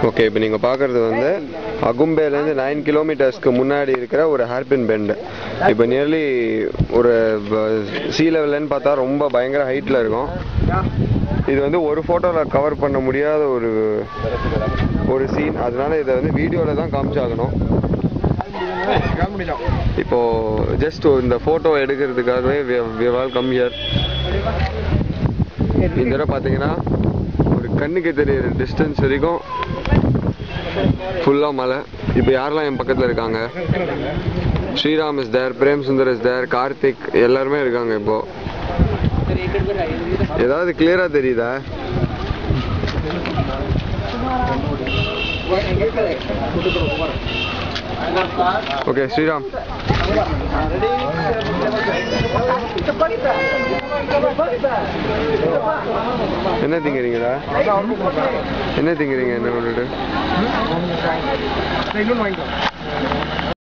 Okay, இப்போ நீங்கள் பார்க்குறது வந்து அகும்பேலேருந்து 9 கிலோமீட்டர்ஸ்க்கு முன்னாடி இருக்கிற ஒரு ஹேர்பின் பெண்டு. இப்போ நியர்லி ஒரு சீ லெவல்லன்னு பார்த்தா ரொம்ப பயங்கர ஹைட்டில் இருக்கும். இது வந்து ஒரு ஃபோட்டோவில் கவர் பண்ண முடியாத ஒரு சீன். அதனால இதை வந்து வீடியோவில் தான் காமிச்சாகணும். இப்போது ஜஸ்ட் இந்த photo எடுக்கிறதுக்காகவே we have all come here. இந்த தடவை பார்த்தீங்கன்னா ஒரு கண்ணுக்கு தெரியுற டிஸ்டன்ஸ் வரைக்கும் ஃபுல்லாக மலை. இப்போ யாரெல்லாம் என் பக்கத்தில் இருக்காங்க? Sriram is there, Prem Sundar is there, Karthik எல்லாருமே இருக்காங்க. இப்போ ஏதாவது கிளியராக தெரியுதா? ஓகே ஸ்ரீராம், என்ன திங்கிறீங்களா? என்ன திங்கிறீங்க? என்ன பண்ணிட்டு